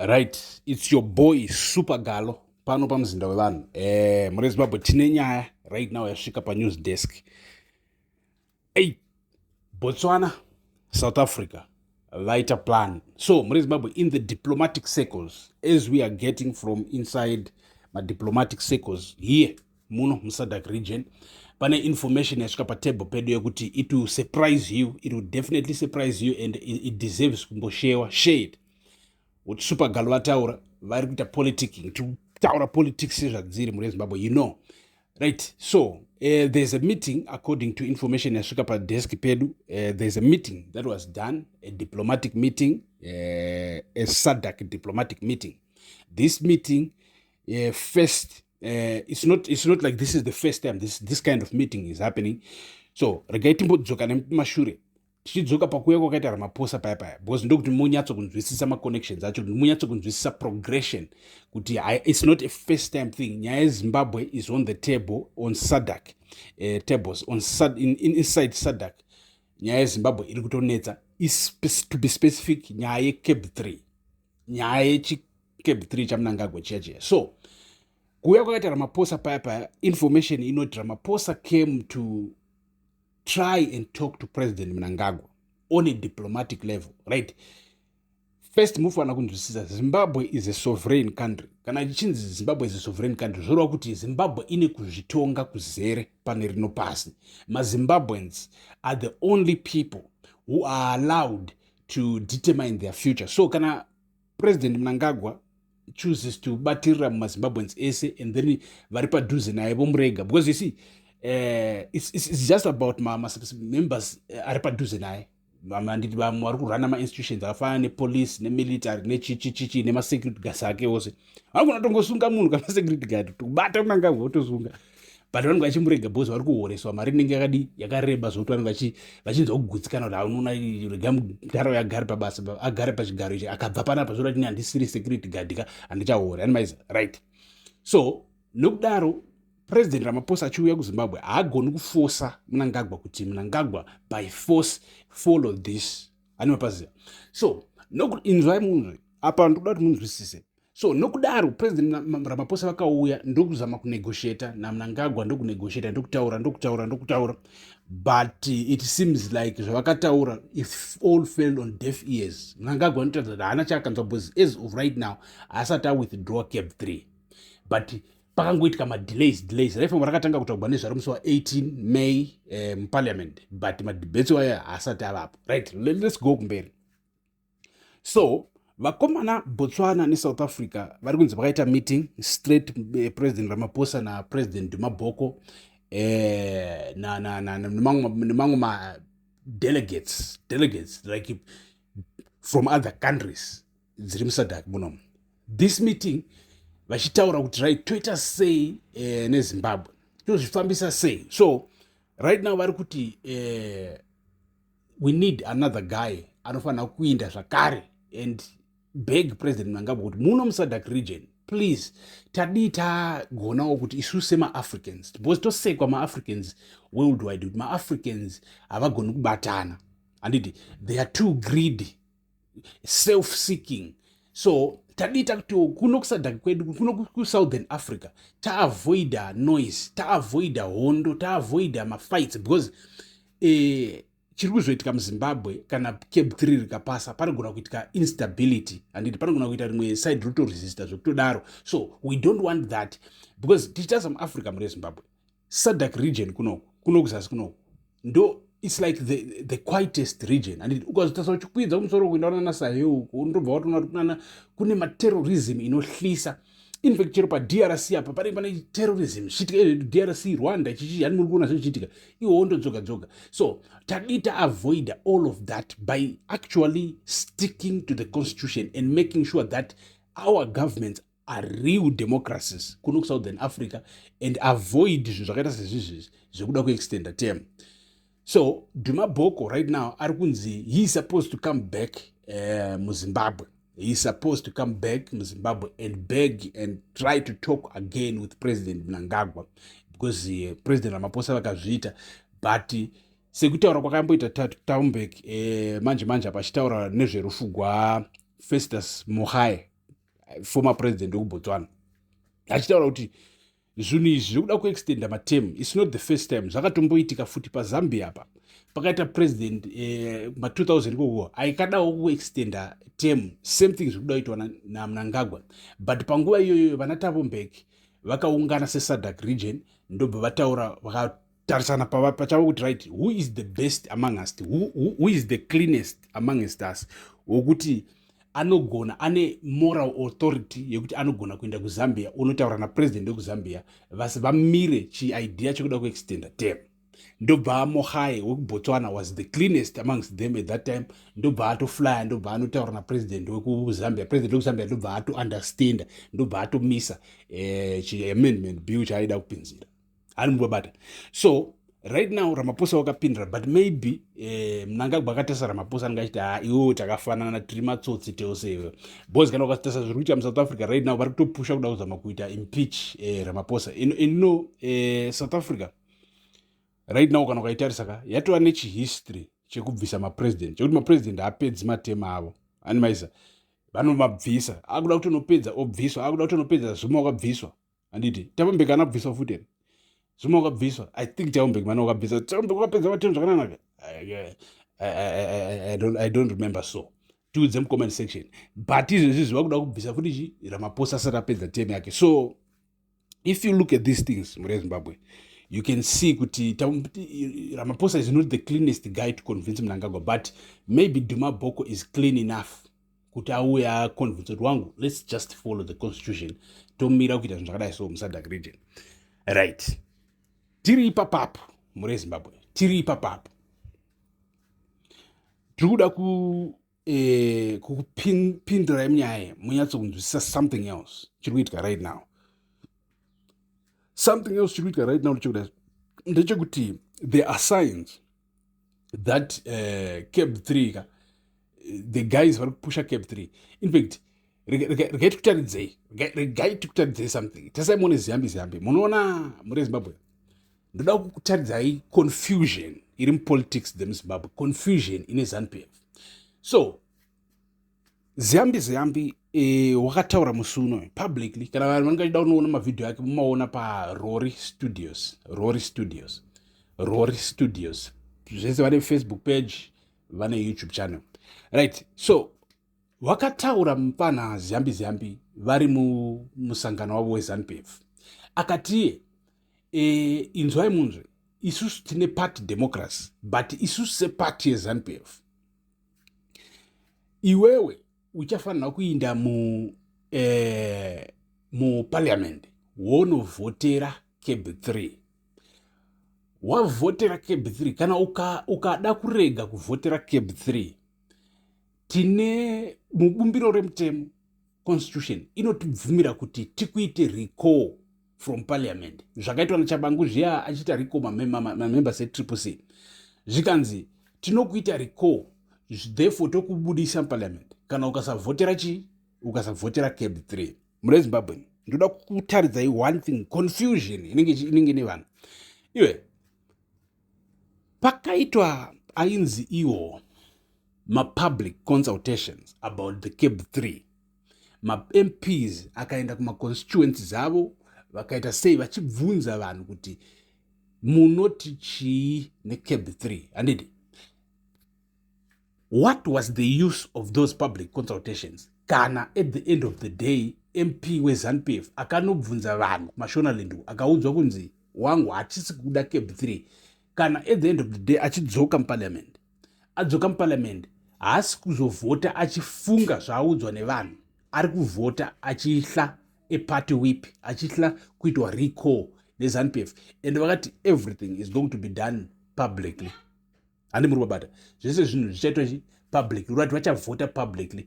Right, it's your boy Super Galo pano pamzinda wevanhu muri Zimbabwe tine nyaya right now yasvika panews desk. Hey, Botswana, South Africa vaita plan. So muri Zimbabwe, in the diplomatic circles, as we are getting from inside my diplomatic circles here muno muSADC region, pane information yasvika patable pedu yekuti it will surprise you, it will definitely surprise you, and it deserves kumboshewa shared. What Super Galo vataura vari kuita politicking, taura politics sezvadziri muri Zimbabwe, you know, right? So there's a meeting, according to information yasvika padesk pedu. There's a meeting that was done, a diplomatic meeting, a SADC diplomatic meeting. This meeting, first, it's not like this is the first time this kind of meeting is happening. So regaitimbodzoka nemashure tichidzoka pakuya kwakaita Ramaphosa paya because ndokuti munyatsokunzwisisa maconnections acho, munyatsokunzwisisa progression kuti it's not a first time thing. Nyaya yeZimbabwe is on the table on SADC tables inside SADC. Nyaya yeZimbabwe iri kutonetsa is to be specific nyaya yeCAB3, nyaya yeCAB3 chaMnangagwa chiya. So kuya kwakaita Ramaphosa paya information inoti Ramaphosa came to try and talk to President Mnangagwa on a diplomatic level, right? First, mufana kunzwisisa, Zimbabwe is a sovereign country. Kana chinzi Zimbabwe is a sovereign country, zvoreva kuti Zimbabwe ine kuzvitonga kuzere pane rino pasi. Zimbabweans are the only people who are allowed to determine their future. So kana President Mnangagwa chooses to batirira Zimbabweans ese, and then vari padhuze naye vomurega, because you see, it's just about my members ari padhuze naye, manditi vamwe vari kurana ma-institutions akafanana nepolice nemilitary nechichichichi nemasecurity guards ake ose. Vanogona tongosunga munhu kamasecurity guard kubata Mnangagwa votosunga, but vanenge vachimurega because vari kuhoreswa mari inenge yakareba zvokuti vanenge vachinzwa kugutsikana kuti unoona rega mutaro agare pabasa, agare pachigaro ichi, akabva panapa zvoda kuti handisiri security guard ka handichahore animaiza, right? So nokudaro President Ramaphosa achiuya kuZimbabwe haagoni kuforsa Mnangagwa kuti Mnangagwa by force follow this, animapaziva. So inzwai munzwe apa ndokuda kuti munzwisise. So nokudaro President Ramaphosa vakauya ndokuzama kunegotiata naMnangagwa, ndokunegotiata, ndokutaura, but it seems like zvavakataura if all fell on deaf ears. Mnangagwa anotaridza kuti haana chaakanzwa because as of right now haasati awithdraw CAB3, but pakangoitika madelays raifamba rakatanga kutaurwa nezvaro musi wa18 May muparliament, but madebate waya haasati avapo, right? Let's go kumberi. So vakomana Botswana neSouth Africa vari kunzi vakaita meeting straight, President Ramaphosa naPresident Maboko nemamwe ma-delegates like from other countries dziri muSADC munomu. This meeting vachitaura kuti right, toita sei neZimbabwe, tozvifambisa sei. So right now vari kuti we need another guy anofanira kuinda zvakare and beg President Mnangagwa kuti muno muSADC region, please tadii tagonawo kuti isu sema-Africans, because tosekwa ma-Africans worldwide kuti ma-Africans havagoni kubatana, handiti they are too greedy, self-seeking. So tadita kuti kuno kuSADC kwedu, kuno kuSouthern Africa, taavoida noise, taavoida hondo, taavoida mafights, because chiri kuzoitika muZimbabwe kana CAB3 rikapasa panogona kuitika instability, handiti panogona kuita rimwe side rotoresista zvokutodaro. So we don't want that, because tichita samuAfrica muri Zimbabwe, SADC region kuno kuzasi kuno ndo it's like the quietest region, and ukazotasa uchikwidza kumusoro kuindaona naSahel ndobva watoona kuti kune materrorism inohlisa. In fact chero paDRC apa pane terrorism zvichitika DRC, Rwanda chichi, yani muri kuona zvichitika iwo ndodzoka. So tadita avoid all of that by actually sticking to the constitution and making sure that our governments are real democracies kuno kuSouthern Africa, and avoid zvinhu zvakaita sezvizvi zvekuda kuextenda term. So Maboko right now ari kunzi he is supposed to come back muZimbabwe. He is supposed to come back muZimbabwe and beg and try to talk again with President Mnangagwa, because President Ramaphosa vakazviita, but sekutaura kwakamboita Thunberg manje apa achitaura nezverufugwa Festus Mogae former president wekubotswana achitaura kuti zvinhu izvi zvekuda kuextenda materm its not the first time zvakatomboitika futi pazambia apa pakaita president ma2000 ikoko aikadawo kuextenda term same thing zvekuda kuitwa naMnangagwa but panguva iyoyo vana Thabo Mbeki vakaungana seSADC region ndobva vataura vakatarisana pachavo kuti right who is the best among us who is the cleanest amongst us wokuti anogona ane moral authority yekuti anogona kuenda kuzambia unotaura napresident wekuzambia vasi vamire chiidea chekuda kuextenda term ndobva Mohae wekubotswana was the cleanest amongst them at that time ndobva atoflya ndobva anotaura napresident wekuzambia president wekuzambia ndobva atounderstanda ndobva atomisa chiamendment bill chaaida kupinzira ani mubabata so right now Ramaphosa wakapindira but maybe Mnangagwa akatesa Ramaphosa angachiti iwo takafanana tiri matsotsi teose because kana ukatesa zviri kuita muSouth Africa right now vari kutopusha kuda kuzama kuita impeach Ramaphosa South Africa right now kana ukaitarisa yatova nechihistory chekubvisa mapresident chekuti mapresident haapedzi matema avo ani maisa vanomabvisa akuda kutonopedza obviswa akuda kutonopedza Zuma wakabviswa handiti Thabo Mbeki anabviswa futi Zuma wakabviswa I think Thabo Mbeki mana wakabviswa Thabo Mbeki wakapedza matema zvakanaka I don't remember so tiudze mucomment section but izvezvi zvakuda kubvisa futi Ramaphosa asati apedza term yake so if you look at these things muri Zimbabwe you can see kuti Ramaphosa is not the cleanest guy to convince Mnangagwa but maybe Duma Boko is clean enough kuti auya convince wangu let's just follow the constitution tomira kuita zvinhu zvakadai so muSADC region right tiri ipapapo muri Zimbabwe tiri ipapapo tikuda kukupindira imnyaya munyatsokunzwisisa something else chiri kuitika right now something else chiri kuitika right now ndechekuti there are signs that CAB3 the guys vari kupusha CAB3 in fact regai tikutaridzei something tasaimone ziyambi munoona muri Zimbabwe ndoda kukutaridzai confusion iri mupolitics dzemuZimbabwe confusion ine ZANU-PF so ziyambi wakataura musi uno publicly kana vanhu vangachida kunoona mavhidhio yake mumaona paRory Studios zvese vane Facebook page vane YouTube channel right so wakataura mupana ziyambi vari musangano wavo weZANU-PF akatiye inzwai munzwe isusu tine party democracy but isusu separty yeZANU-PF iwewe uchafanira kuinda muparliament wonovhotera CAB3 wavhotera CAB3 kana ukada kurega kuvhotera CAB3 tine mubumbiro remutemo constitution inotibvumira kuti tikuite recall from parliament zvakaitwa naChabangu zviya achiita recall mamembers eCCC zvikanzi tinokuita recall therefore tokubudisa parliament kana ukasavhotera ukasavhotera CAB3 muri Zimbabwe ndoda kutaridzai one thing confusion inenge nevanhu iwe pakaitwa ainzi iwo public consultations about the CAB3 MPs akaenda kumaconstituencies avo vakaita sei vachibvunza vanhu kuti munoti chii neCAB3 handidi what was the use of those public consultations kana at the end of the day MP weZANU-PF akanobvunza vanhu kumashonaland akaudzwa kunzi wangu hatisi kuda CAB3 kana at the end of the day achidzoka muparliament adzoka muparliament haasi kuzovhota achifunga zvaaudzwa nevanhu ari kuvhota achihla eparty whip achihla kuitwa recall neZANU-PF and vakati everything is going to be done publicly handi muri kubata zvese zvinhu zvichaitwa publicly urati vachavhota publicly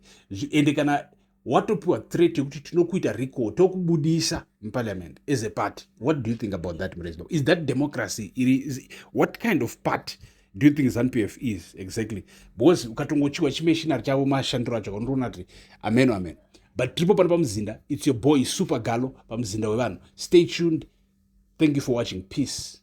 ende kana watopiwa threat yekuti tinokuita recall tokubudisa muparliament as a party what do you think about that Mr. Is that democracy what kind of party do you think ZANU-PF is exactly because ukatongochiwa chimeshinari chavo mashandiro acho unoona kuti amen but tiripo pano pamuzinda it's your boy Super Galo pamuzinda wevanhu stay tuned thank you for watching peace